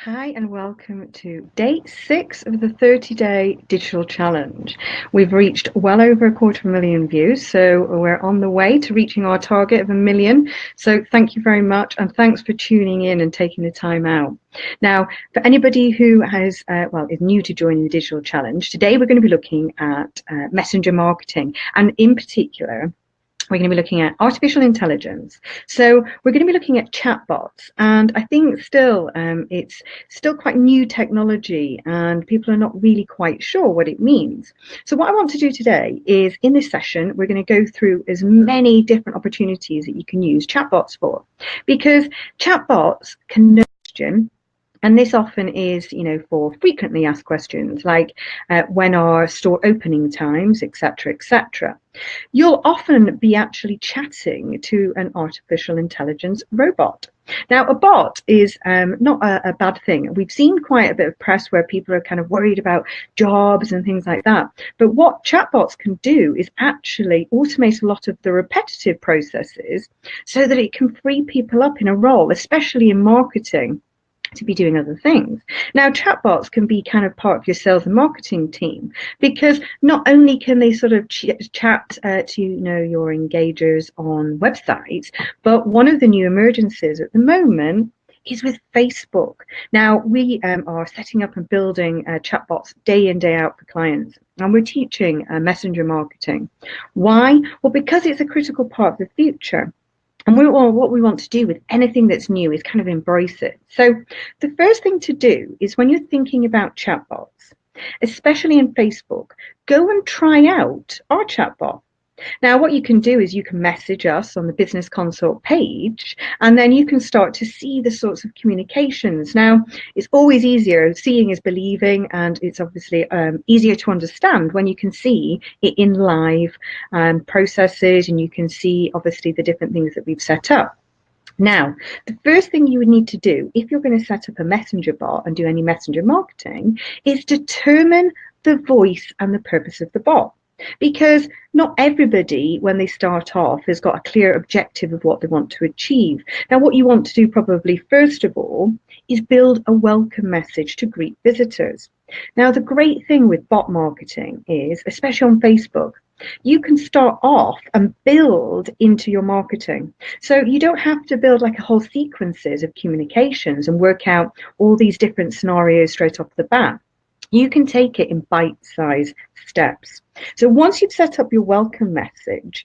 Hi, and welcome to day 6 of the 30-day digital challenge. We've reached well over a quarter of a million views, so we're on the way to reaching our target of 1 million. So thank you very much, and thanks for tuning in and taking the time out. Now, for anybody who is new to joining the digital challenge, today we're going to be looking at messenger marketing, and in particular, we're going to be looking at artificial intelligence. So we're going to be looking at chatbots, and I think it's still quite new technology, and people are not really quite sure what it means. So what I want to do today is, in this session, we're going to go through as many different opportunities that you can use chatbots for, because chatbots can know question. And this often is, for frequently asked questions like when are store opening times, etc., etc. You'll often be actually chatting to an artificial intelligence robot. Now, a bot is not a bad thing. We've seen quite a bit of press where people are kind of worried about jobs and things like that. But what chatbots can do is actually automate a lot of the repetitive processes so that it can free people up in a role, especially in marketing, to be doing other things. Now, chatbots can be kind of part of your sales and marketing team, because not only can they sort of chat to your engagers on websites, but one of the new emergencies at the moment is with Facebook. Now, we are setting up and building chatbots day in, day out for clients, and we're teaching messenger marketing. Why? Well, because it's a critical part of the future. And what we want to do with anything that's new is kind of embrace it. So the first thing to do is, when you're thinking about chatbots, especially in Facebook, go and try out our chatbot. Now, what you can do is you can message us on the Business Consult page, and then you can start to see the sorts of communications. Now, it's always easier, seeing is believing, and it's obviously easier to understand when you can see it in live processes, and you can see, obviously, the different things that we've set up. Now, the first thing you would need to do if you're going to set up a messenger bot and do any messenger marketing is determine the voice and the purpose of the bot. Because not everybody, when they start off, has got a clear objective of what they want to achieve. Now, what you want to do probably first of all is build a welcome message to greet visitors. Now, the great thing with bot marketing is, especially on Facebook, you can start off and build into your marketing. So you don't have to build like a whole sequences of communications and work out all these different scenarios straight off the bat. You can take it in bite-sized steps. So once you've set up your welcome message,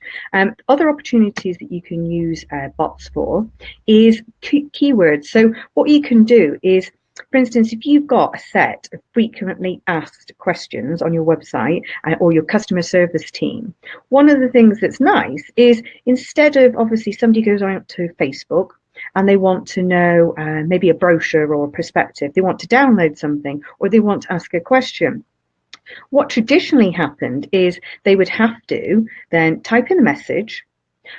other opportunities that you can use bots for is keywords. So what you can do is, for instance, if you've got a set of frequently asked questions on your website or your customer service team, one of the things that's nice is, instead of, obviously, somebody goes on to Facebook and they want to know maybe a brochure or a perspective, they want to download something, or they want to ask a question. What traditionally happened is they would have to then type in the message,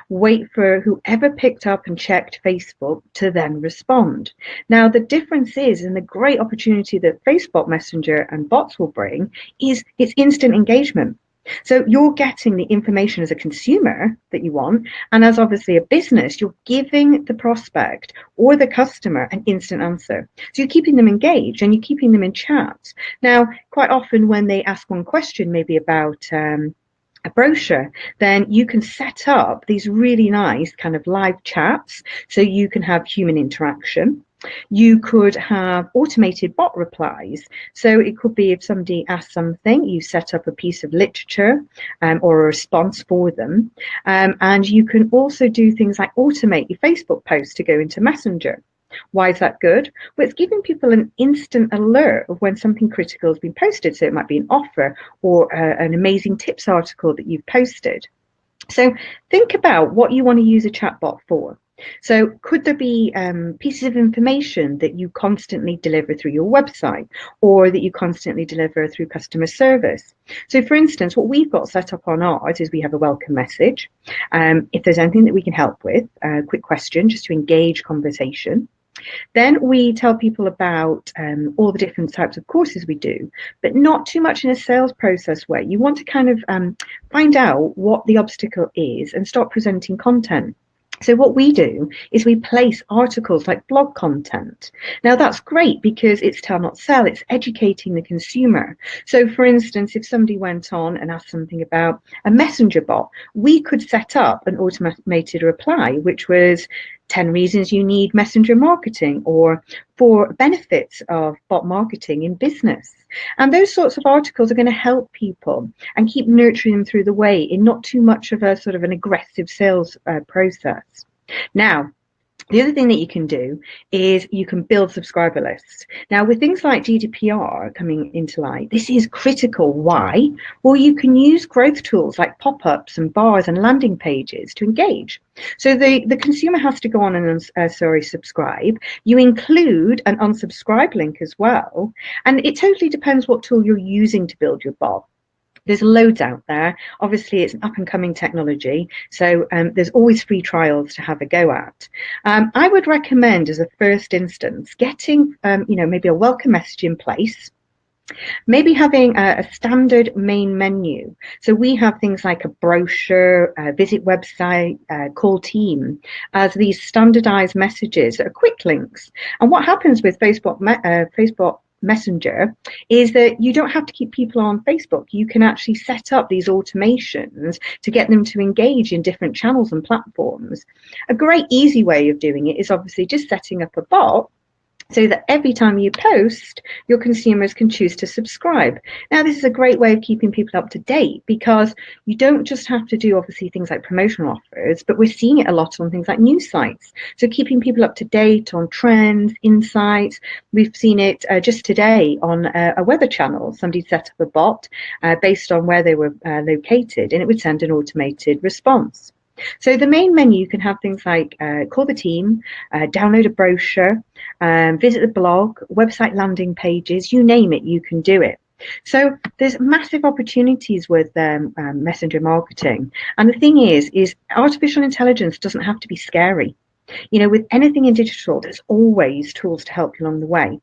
wait for whoever picked up and checked Facebook to then respond. Now, the difference is, and the great opportunity that Facebook Messenger and bots will bring, is it's instant engagement. So you're getting the information as a consumer that you want, and as obviously a business, you're giving the prospect or the customer an instant answer. So you're keeping them engaged and you're keeping them in chat. Now, quite often when they ask one question, maybe about a brochure, then you can set up these really nice kind of live chats, so you can have human interaction. You could have automated bot replies. So it could be, if somebody asks something, you set up a piece of literature or a response for them. And you can also do things like automate your Facebook posts to go into Messenger. Why is that good? Well, it's giving people an instant alert of when something critical has been posted. So it might be an offer or an amazing tips article that you've posted. So think about what you want to use a chatbot for. So could there be pieces of information that you constantly deliver through your website, or that you constantly deliver through customer service? So, for instance, what we've got set up on ours is we have a welcome message. If there's anything that we can help with, a quick question just to engage conversation. Then we tell people about all the different types of courses we do, but not too much in a sales process way. You want to kind of find out what the obstacle is and start presenting content. So what we do is we place articles like blog content. Now that's great because it's tell not sell, it's educating the consumer. So for instance, if somebody went on and asked something about a messenger bot, we could set up an automated reply, which was 10 reasons you need messenger marketing, or 4 benefits of bot marketing in business. And those sorts of articles are going to help people and keep nurturing them through the way in not too much of a sort of an aggressive sales process. Now, the other thing that you can do is you can build subscriber lists. Now, with things like GDPR coming into light, this is critical. Why? Well, you can use growth tools like pop-ups and bars and landing pages to engage. So the consumer has to go on and subscribe. You include an unsubscribe link as well. And it totally depends what tool you're using to build your bot. There's loads out there. Obviously, it's an up and coming technology, so there's always free trials to have a go at. I would recommend, as a first instance, getting maybe a welcome message in place. Maybe having a standard main menu. So we have things like a brochure, visit website, call team as these standardized messages that are quick links. And what happens with Facebook Messenger is that you don't have to keep people on Facebook. You can actually set up these automations to get them to engage in different channels and platforms. A great easy way of doing it is obviously just setting up a bot so that every time you post, your consumers can choose to subscribe. Now, this is a great way of keeping people up to date because you don't just have to do obviously things like promotional offers, but we're seeing it a lot on things like news sites. So keeping people up to date on trends, insights. We've seen it just today on a weather channel. Somebody set up a bot based on where they were located, and it would send an automated response. So the main menu, you can have things like call the team, download a brochure, visit the blog, website landing pages, you name it, you can do it. So there's massive opportunities with messenger marketing. And the thing is artificial intelligence doesn't have to be scary. You know, with anything in digital, there's always tools to help you along the way.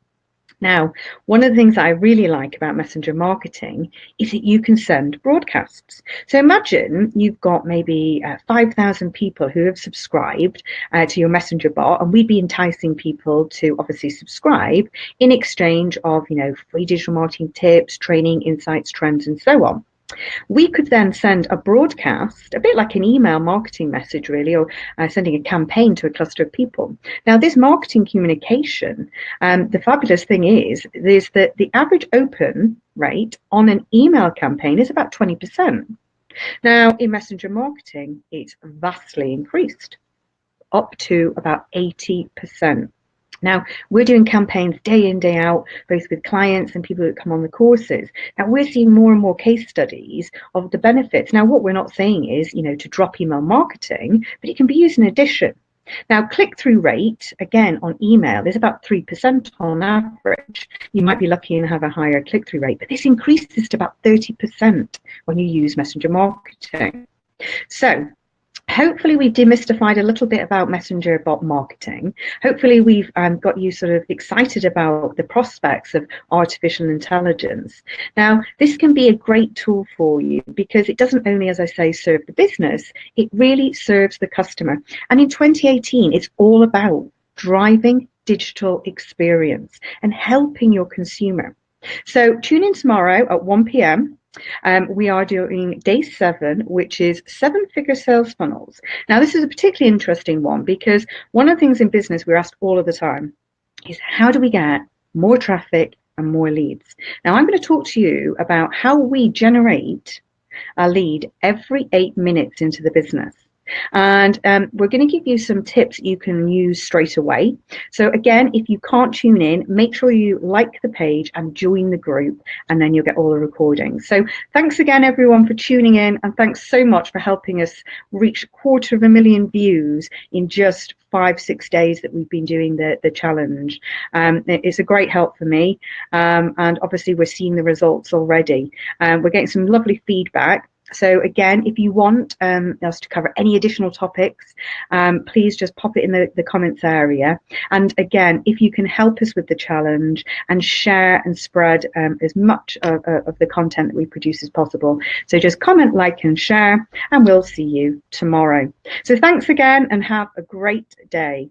Now, one of the things that I really like about messenger marketing is that you can send broadcasts. So imagine you've got maybe 5,000 people who have subscribed to your messenger bot, and we'd be enticing people to obviously subscribe in exchange of, free digital marketing tips, training, insights, trends, and so on. We could then send a broadcast, a bit like an email marketing message, really, or sending a campaign to a cluster of people. Now, this marketing communication, the fabulous thing is that the average open rate on an email campaign is about 20%. Now, in messenger marketing, it's vastly increased, up to about 80%. Now, we're doing campaigns day in, day out, both with clients and people that come on the courses. Now, we're seeing more and more case studies of the benefits. Now, what we're not saying is, to drop email marketing, but it can be used in addition. Now, click-through rate, again, on email is about 3% on average. You might be lucky and have a higher click-through rate, but this increases to about 30% when you use messenger marketing. So, hopefully we've demystified a little bit about messenger bot marketing. Hopefully we've got you sort of excited about the prospects of artificial intelligence. Now, this can be a great tool for you because it doesn't only, as I say, serve the business, it really serves the customer. And in 2018, it's all about driving digital experience and helping your consumer. So tune in tomorrow at 1 p.m. We are doing day 7, which is 7-figure sales funnels. Now, this is a particularly interesting one because one of the things in business we're asked all of the time is how do we get more traffic and more leads? Now, I'm going to talk to you about how we generate a lead every 8 minutes into the business. And we're going to give you some tips you can use straight away. So again, if you can't tune in, make sure you like the page and join the group, and then you'll get all the recordings. So thanks again, everyone, for tuning in, and thanks so much for helping us reach 250,000 views in just 5-6 days that we've been doing the challenge. It's a great help for me, and obviously we're seeing the results already. We're getting some lovely feedback. So again, if you want us to cover any additional topics, please just pop it in the comments area. And again, if you can help us with the challenge and share and spread as much of the content that we produce as possible. So just comment, like, and share, and we'll see you tomorrow. So thanks again, and have a great day.